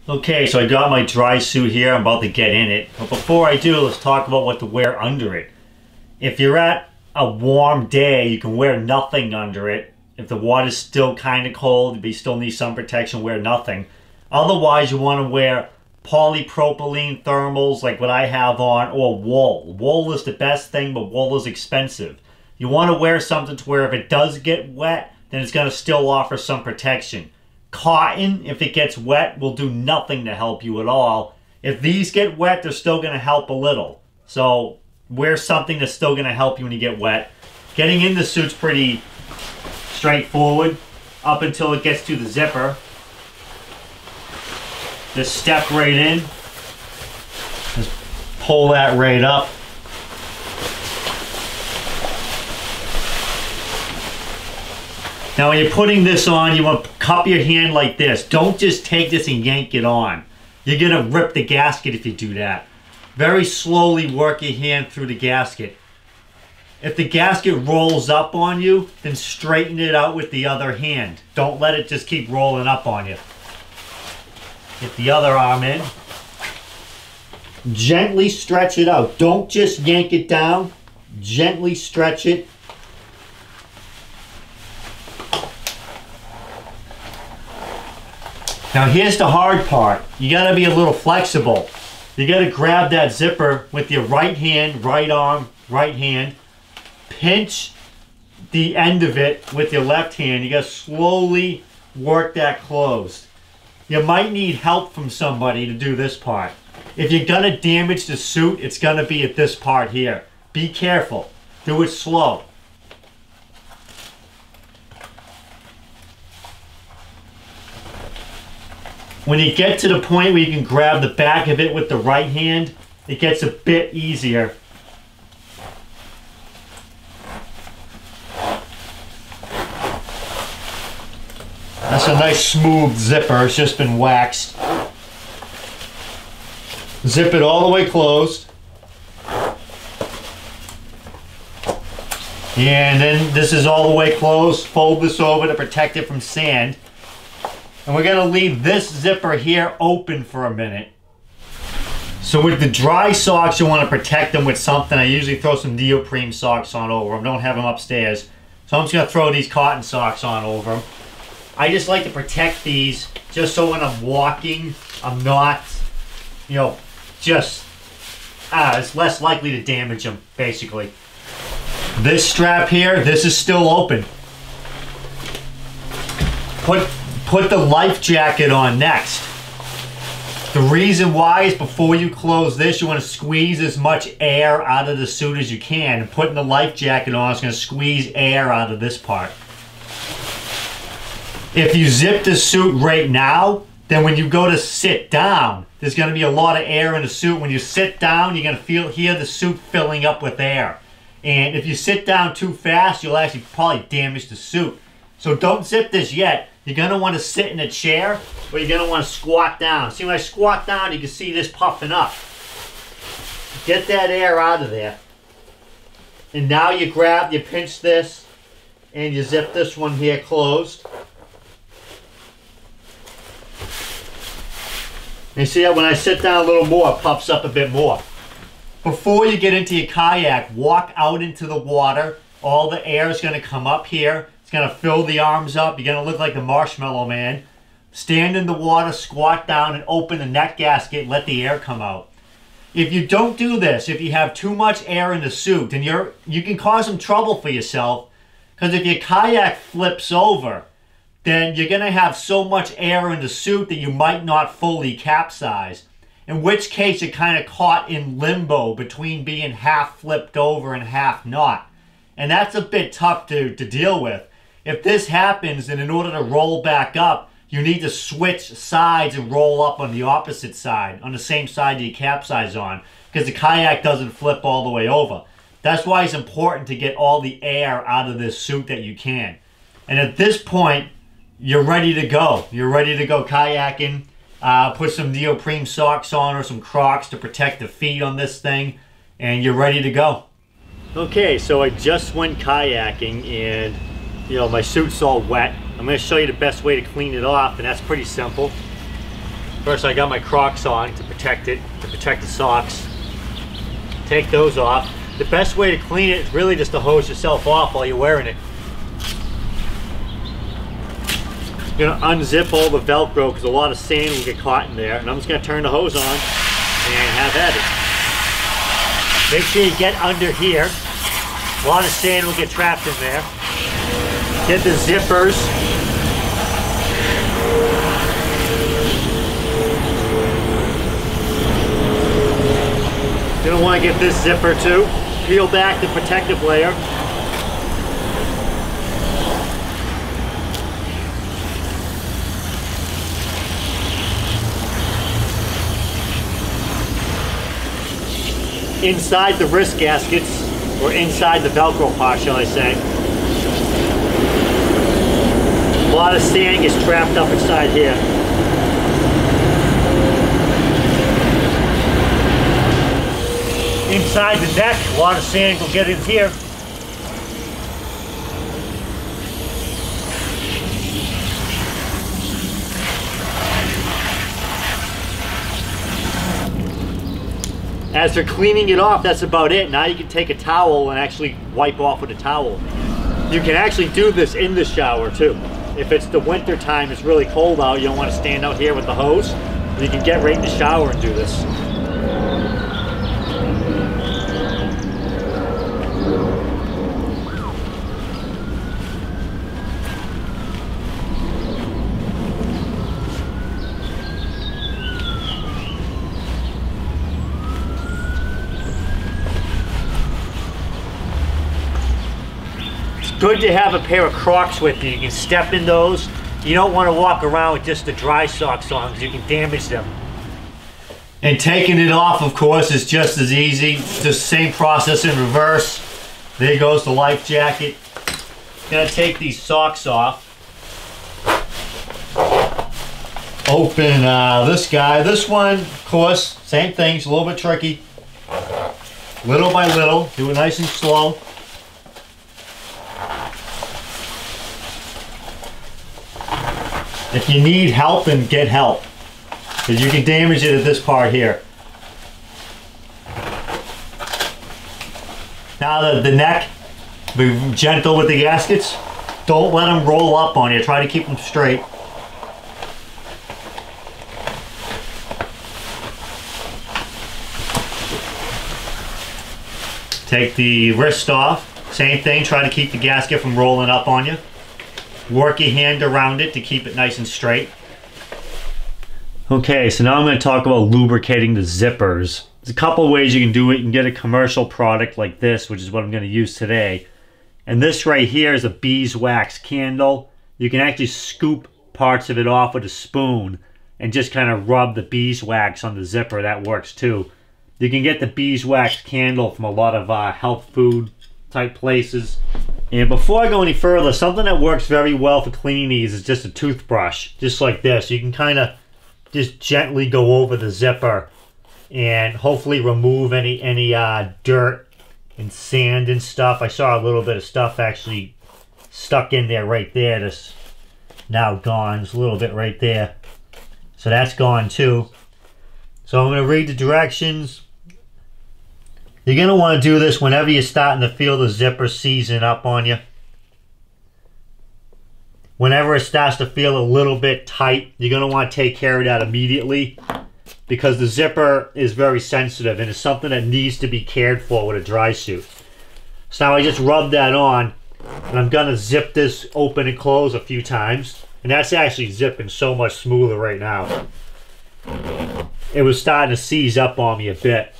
Okay, so I got my dry suit here. I'm about to get in it. But before I do, let's talk about what to wear under it. If you're at a warm day, you can wear nothing under it. If the water's still kind of cold, but you still need some protection, wear nothing. Otherwise, you want to wear polypropylene thermals like what I have on, or wool. Wool is the best thing, but wool is expensive. You want to wear something to where if it does get wet, then it's going to still offer some protection. Cotton, if it gets wet, will do nothing to help you at all. If these get wet, they're still going to help a little. So wear something that's still going to help you when you get wet. Getting in the suit's pretty straightforward up until it gets to the zipper. Just step right in. Just pull that right up. Now when you're putting this on, you want to cup your hand like this. Don't just take this and yank it on. You're going to rip the gasket if you do that. Very slowly work your hand through the gasket. If the gasket rolls up on you, then straighten it out with the other hand. Don't let it just keep rolling up on you. Get the other arm in. Gently stretch it out. Don't just yank it down. Gently stretch it. Now here's the hard part. You gotta be a little flexible. You gotta grab that zipper with your right hand, right arm, right hand. Pinch the end of it with your left hand. You gotta slowly work that closed. You might need help from somebody to do this part. If you're gonna damage the suit, it's gonna be at this part here. Be careful. Do it slow. When you get to the point where you can grab the back of it with the right hand, it gets a bit easier. That's a nice smooth zipper, it's just been waxed. Zip it all the way closed. And then this is all the way closed. Fold this over to protect it from sand. And we're going to leave this zipper here open for a minute. So with the dry socks, you want to protect them with something. I usually throw some neoprene socks on over them. Don't have them upstairs. So I'm just going to throw these cotton socks on over them. I just like to protect these just so when I'm walking, I'm not, you know, just, it's less likely to damage them, basically. This strap here, this is still open. Put the life jacket on next. The reason why is before you close this, you want to squeeze as much air out of the suit as you can. And putting the life jacket on is going to squeeze air out of this part. If you zip the suit right now, then when you go to sit down, there's going to be a lot of air in the suit. When you sit down, you're going to hear the suit filling up with air. And if you sit down too fast, you'll actually probably damage the suit. So don't zip this yet. You're going to want to sit in a chair, or you're going to want to squat down. See, when I squat down, you can see this puffing up. Get that air out of there. And now you pinch this, and you zip this one here closed. And see that when I sit down a little more, it puffs up a bit more. Before you get into your kayak, walk out into the water. All the air is going to come up here. Going to fill the arms up. You're going to look like the Marshmallow Man. Stand in the water, squat down, and open the neck gasket and let the air come out. If you don't do this, if you have too much air in the suit, then you can cause some trouble for yourself, because if your kayak flips over, then you're going to have so much air in the suit that you might not fully capsize. In which case, you're kind of caught in limbo between being half flipped over and half not. And that's a bit tough to deal with. If this happens, then in order to roll back up, you need to switch sides and roll up on the opposite side, on the same side that you capsize on, because the kayak doesn't flip all the way over. That's why it's important to get all the air out of this suit that you can. And at this point, you're ready to go. You're ready to go kayaking. Put some neoprene socks on or some Crocs to protect the feet on this thing, and you're ready to go. Okay, so I just went kayaking and you know, my suit's all wet. I'm going to show you the best way to clean it off, and that's pretty simple. First I got my Crocs on to protect it, to protect the socks. Take those off. The best way to clean it is really just to hose yourself off while you're wearing it. I'm gonna unzip all the Velcro because a lot of sand will get caught in there, and I'm just gonna turn the hose on and have at it. Make sure you get under here. A lot of sand will get trapped in there. Get the zippers. You're gonna want to get this zipper too. Peel back the protective layer. Inside the wrist gaskets, or inside the Velcro part, shall I say. A lot of sand gets trapped up inside here. Inside the neck, a lot of sand will get in here. As they're cleaning it off, that's about it. Now you can take a towel and actually wipe off with a towel. You can actually do this in the shower too. If it's the winter time, it's really cold out, you don't want to stand out here with the hose. You can get right in the shower and do this. Good to have a pair of Crocs with you. You can step in those. You don't want to walk around with just the dry socks on because you can damage them. And taking it off, of course, is just as easy. Just the same process in reverse. There goes the life jacket. Gonna take these socks off. Open this guy. This one, of course, same thing. It's a little bit tricky. Little by little. Do it nice and slow. If you need help, then get help, because you can damage it at this part here. Now the neck, be gentle with the gaskets. Don't let them roll up on you. Try to keep them straight. Take the wrist off. Same thing. Try to keep the gasket from rolling up on you. Work your hand around it to keep it nice and straight. Okay, so now I'm going to talk about lubricating the zippers. There's a couple of ways you can do it. You can get a commercial product like this, which is what I'm going to use today. And this right here is a beeswax candle. You can actually scoop parts of it off with a spoon and just kind of rub the beeswax on the zipper. That works too. You can get the beeswax candle from a lot of health food type places. And before I go any further, something that works very well for cleaning these is just a toothbrush, just like this. You can kind of just gently go over the zipper and hopefully remove any dirt and sand and stuff. I saw a little bit of stuff actually stuck in there right there. That's now gone. There's a little bit right there. So that's gone too. So I'm going to read the directions. You're going to want to do this whenever you're starting to feel the zipper seizing up on you. Whenever it starts to feel a little bit tight, you're going to want to take care of that immediately, because the zipper is very sensitive and it's something that needs to be cared for with a dry suit. So now I just rubbed that on, and I'm going to zip this open and close a few times. And that's actually zipping so much smoother right now. It was starting to seize up on me a bit.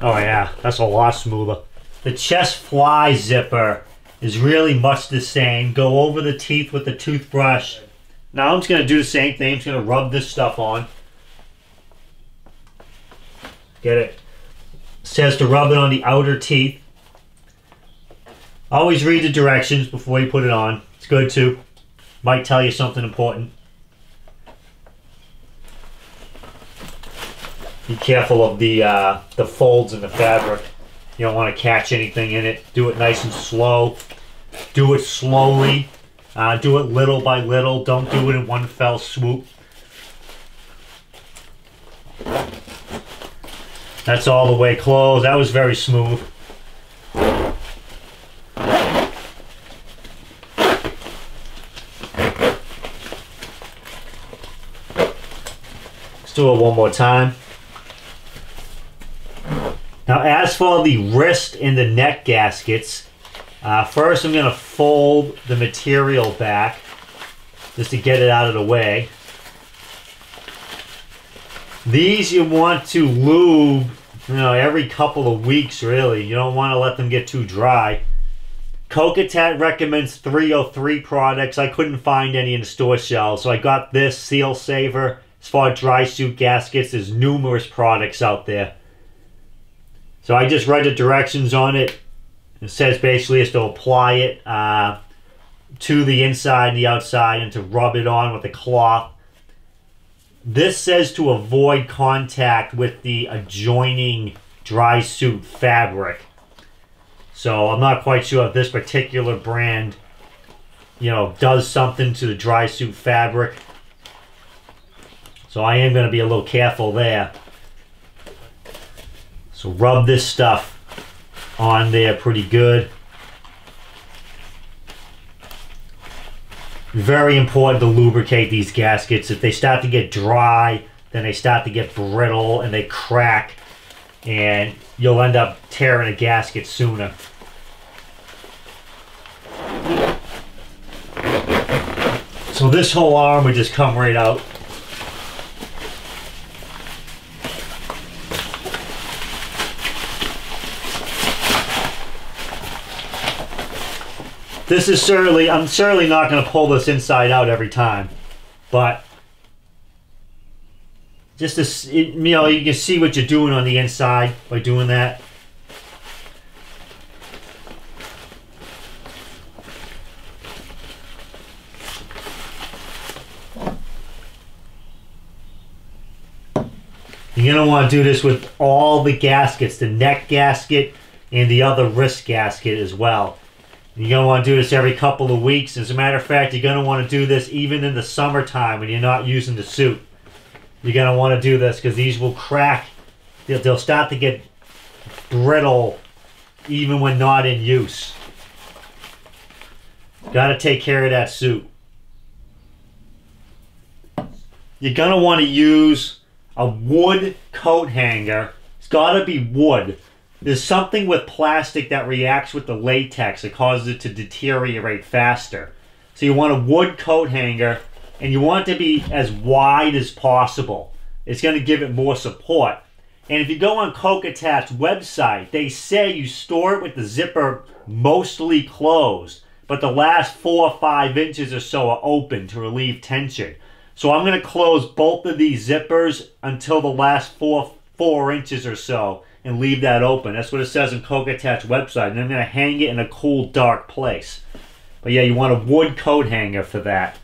Oh yeah, that's a lot smoother. The chest fly zipper is really much the same. Go over the teeth with the toothbrush. Now I'm just going to do the same thing. I'm just going to rub this stuff on. Get it? It says to rub it on the outer teeth. Always read the directions before you put it on. It's good too. Might tell you something important. Be careful of the folds in the fabric. You don't want to catch anything in it. Do it nice and slow. Do it slowly. Do it little by little. Don't do it in one fell swoop. That's all the way closed. That was very smooth. Let's do it one more time. Now, as for the wrist and the neck gaskets, first I'm going to fold the material back just to get it out of the way. These you want to lube, every couple of weeks, really. You don't want to let them get too dry. Kokatat recommends 303 products. I couldn't find any in the store shelves, so I got this Seal Saver. As far as Drysuit gaskets, there's numerous products out there. So I just read the directions on it. It says basically is to apply it to the inside and the outside and to rub it on with a cloth. This says to avoid contact with the adjoining Drysuit fabric. So I'm not quite sure if this particular brand, does something to the Drysuit fabric. So I am going to be a little careful there. So rub this stuff on there pretty good. Very important to lubricate these gaskets. If they start to get dry, then they start to get brittle and they crack, and you'll end up tearing a gasket sooner. So this whole arm would just come right out. This is I'm certainly not going to pull this inside out every time, but just to, you can see what you're doing on the inside by doing that. You're going to want to do this with all the gaskets, the neck gasket and the other wrist gasket as well. You're going to want to do this every couple of weeks. As a matter of fact, you're going to want to do this even in the summertime when you're not using the suit. You're going to want to do this because these will crack. They'll start to get brittle even when not in use. Got to take care of that suit. You're going to want to use a wood coat hanger. It's got to be wood. There's something with plastic that reacts with the latex that causes it to deteriorate faster. So you want a wood coat hanger, and you want it to be as wide as possible. It's going to give it more support. And if you go on Kokatat's website, they say you store it with the zipper mostly closed, but the last 4 or 5 inches or so are open to relieve tension. So I'm going to close both of these zippers until the last 4 inches or so, and leave that open. That's what it says on Kokatat's website. And I'm going to hang it in a cool, dark place. But yeah, you want a wood coat hanger for that.